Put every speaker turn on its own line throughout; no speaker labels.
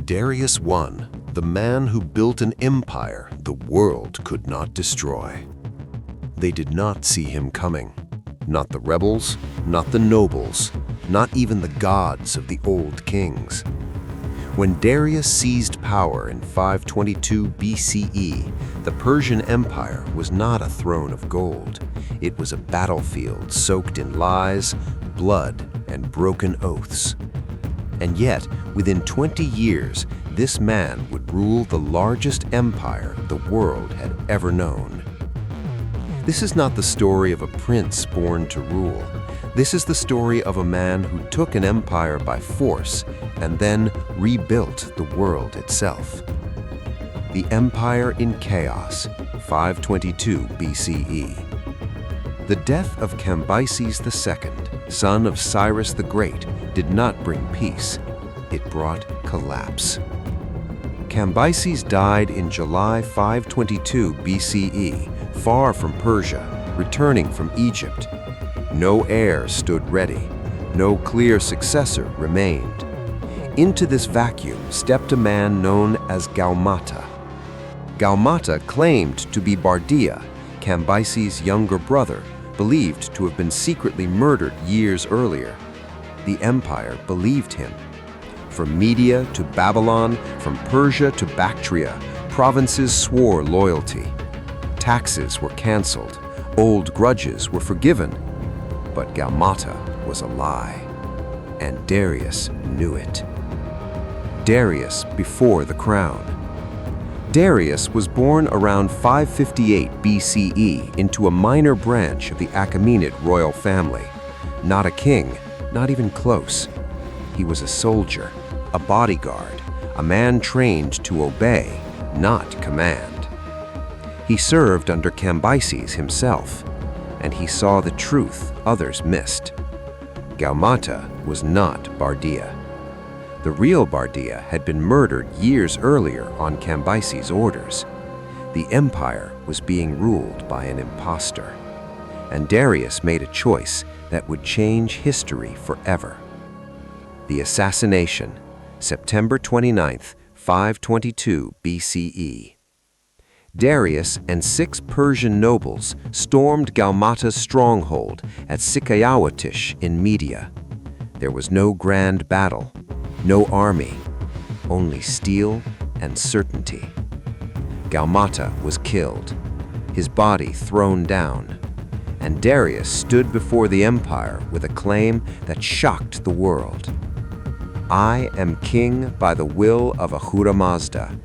Darius I, the man who built an empire the world could not destroy. They did not see him coming. Not the rebels, not the nobles, not even the gods of the old kings. When Darius seized power in 522 BCE, the Persian Empire was not a throne of gold. It was a battlefield soaked in lies, blood, and broken oaths. And yet, within 20 years, this man would rule the largest empire the world had ever known. This is not the story of a prince born to rule. This is the story of a man who took an empire by force and then rebuilt the world itself. The Empire in Chaos, 522 BCE. The death of Cambyses II, son of Cyrus the Great, did not bring peace. It brought collapse. Cambyses died in July 522 BCE, far from Persia, returning from Egypt. No heir stood ready. No clear successor remained. Into this vacuum stepped a man known as Gaumata. Gaumata claimed to be Bardia, Cambyses' younger brother, believed to have been secretly murdered years earlier. The empire believed him. From Media to Babylon, from Persia to Bactria, provinces swore loyalty. Taxes were canceled, old grudges were forgiven. But Gaumata was a lie, and Darius knew it. Darius before the crown. Darius was born around 558 BCE into a minor branch of the Achaemenid royal family. Not a king, not even close. He was a soldier, a bodyguard, a man trained to obey, not command. He served under Cambyses himself, and he saw the truth others missed. Gaumata was not Bardia. The real Bardia had been murdered years earlier on Cambyses' orders. The empire was being ruled by an impostor, and Darius made a choice that would change history forever. The assassination, September 29, 522 BCE. Darius and 6 Persian nobles stormed Gaumata's stronghold at Sikayawatish in Media. There was no grand battle, no army, only steel and certainty. Gaumata was killed, his body thrown down, and Darius stood before the empire with a claim that shocked the world. I am king by the will of Ahura Mazda.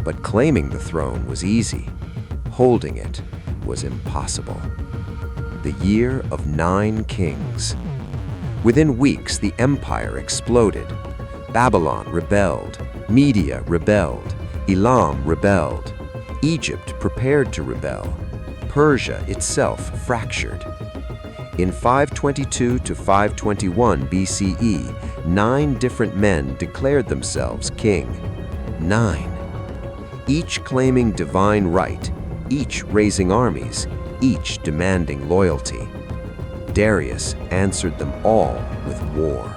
But claiming the throne was easy. Holding it was impossible. The year of 9 kings. Within weeks, the empire exploded. Babylon rebelled. Media rebelled. Elam rebelled. Egypt prepared to rebel. Persia itself fractured. In 522 to 521 BCE, 9 different men declared themselves king. 9. Each claiming divine right, each raising armies, each demanding loyalty. Darius answered them all with war.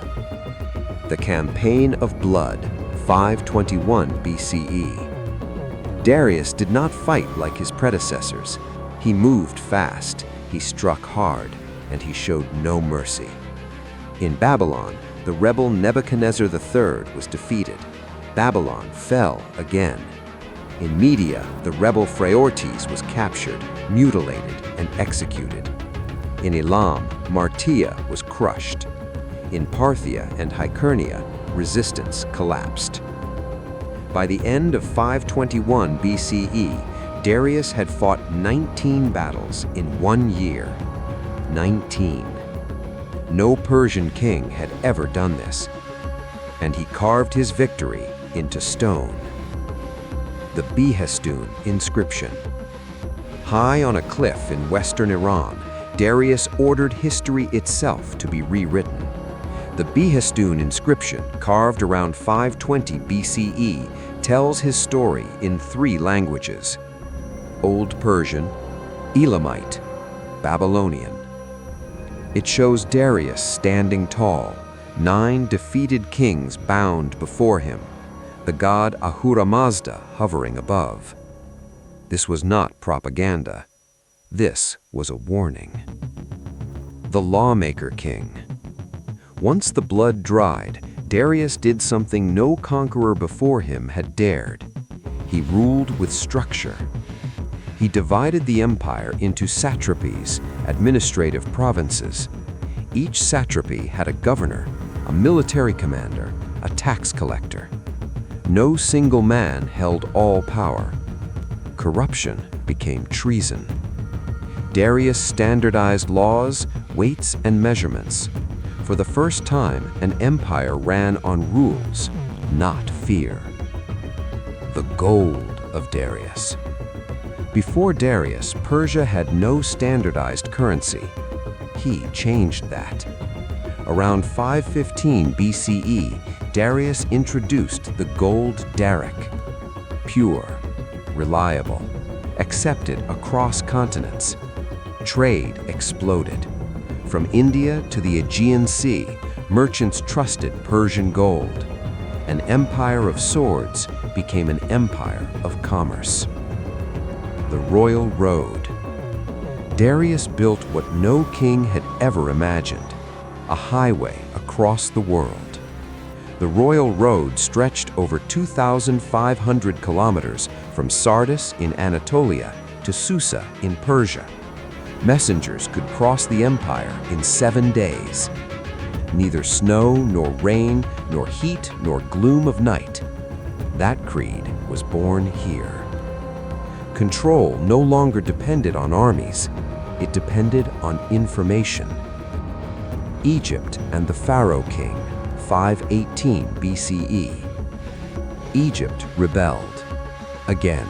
The Campaign of Blood, 521 BCE. Darius did not fight like his predecessors. He moved fast, he struck hard, and he showed no mercy. In Babylon, the rebel Nebuchadnezzar III was defeated. Babylon fell again. In Media, the rebel Phraortes was captured, mutilated, and executed. In Elam, Martia was crushed. In Parthia and Hicernia, resistance collapsed. By the end of 521 BCE, Darius had fought 19 battles in 1 year. 19. No Persian king had ever done this, and he carved his victory into stone. The Behistun inscription. High on a cliff in western Iran, Darius ordered history itself to be rewritten. The Behistun inscription, carved around 520 BCE, tells his story in 3 languages: Old Persian, Elamite, Babylonian. It shows Darius standing tall, 9 defeated kings bound before him,
the god Ahura Mazda hovering above. This was not propaganda. This was a warning. The Lawmaker King. Once the blood dried, Darius did something no conqueror before him had dared. He ruled with structure. He divided the empire into satrapies, administrative provinces. Each satrapy had a governor, a military commander, a tax collector. No single man held all power. Corruption became treason. Darius standardized laws, weights, and measurements. For the first time, an empire ran on rules, not fear. The gold of Darius. Before Darius, Persia had no standardized currency. He changed that. Around 515 BCE, Darius introduced the gold daric. Pure, reliable, accepted across continents. Trade exploded. From India to the Aegean Sea, merchants trusted Persian gold. An empire of swords became an empire of commerce. The Royal Road. Darius built what no king had ever imagined, a highway across the world. The Royal Road stretched over 2,500 kilometers from Sardis in Anatolia to Susa in Persia. Messengers could cross the empire in 7 days. Neither snow nor rain nor heat nor gloom of night. That creed was born here. Control no longer depended on armies. It depended on information. Egypt and the Pharaoh king, 518 BCE. Egypt rebelled. Again.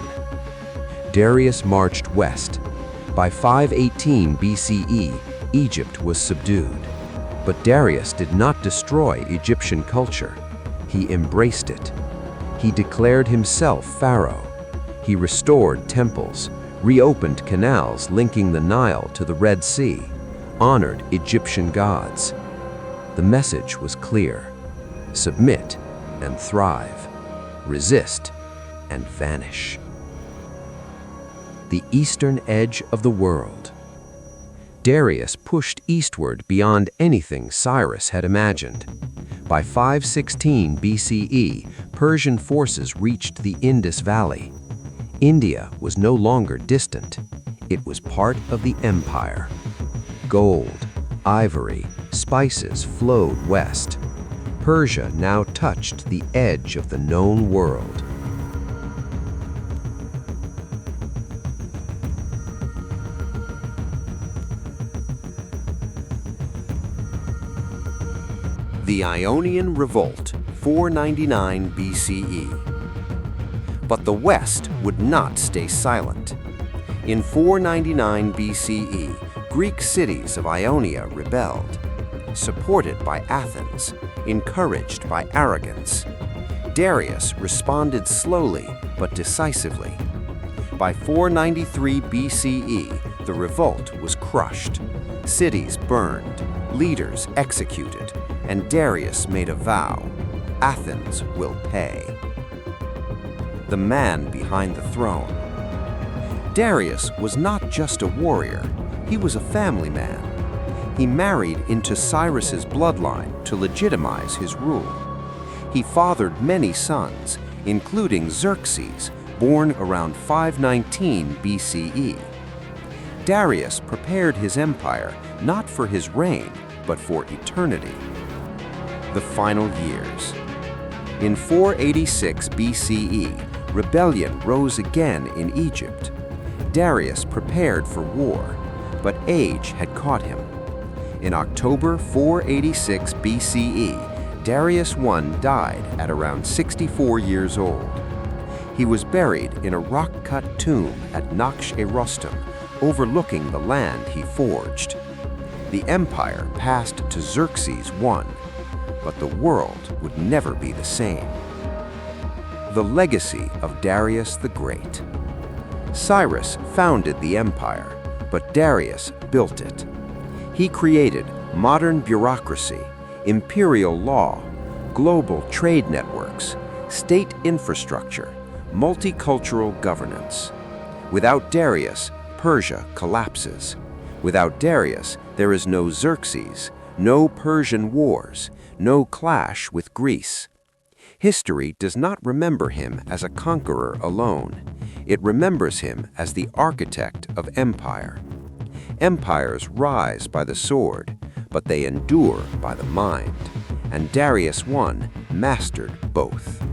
Darius marched west. By 518 BCE, Egypt was subdued. But Darius did not destroy Egyptian culture. He embraced it. He declared himself Pharaoh. He restored temples, reopened canals linking the Nile to the Red Sea, honored Egyptian gods. The message was clear: submit and thrive, resist and vanish. The eastern edge of the world. Darius pushed eastward beyond anything Cyrus had imagined. By 516 BCE, Persian forces reached the Indus Valley. India was no longer distant. It was part of the empire. Gold, ivory, spices flowed west. Persia now touched the edge of the known world.
The Ionian Revolt, 499 BCE. But the West would not stay silent. In 499 BCE, Greek cities of Ionia rebelled. Supported by Athens, encouraged by arrogance, Darius responded slowly but decisively. By 493 BCE, the revolt was crushed. Cities burned, leaders executed, and Darius made a vow: Athens will pay. The man behind the throne. Darius was not just a warrior, he was a family man. He married into Cyrus's bloodline to legitimize his rule. He fathered many sons, including Xerxes, born around 519 BCE. Darius prepared his empire not for his reign, but for eternity. The final years. In 486 BCE, rebellion rose again in Egypt. Darius prepared for war, but age had caught him. In October 486 BCE, Darius I died at around 64 years old. He was buried in a rock-cut tomb at Naksh-e-Rostam, overlooking the land he forged. The empire passed to Xerxes I, but the world would never be the same. The legacy of Darius the Great. Cyrus founded the empire, but Darius built it. He created modern bureaucracy, imperial law, global trade networks,
state infrastructure, multicultural governance. Without Darius, Persia collapses. Without Darius, there is no Xerxes, no Persian wars, no clash with Greece. History does not remember him as a conqueror alone. It remembers him as the architect of empire. Empires rise by the sword, but they endure by the mind. And Darius I mastered both.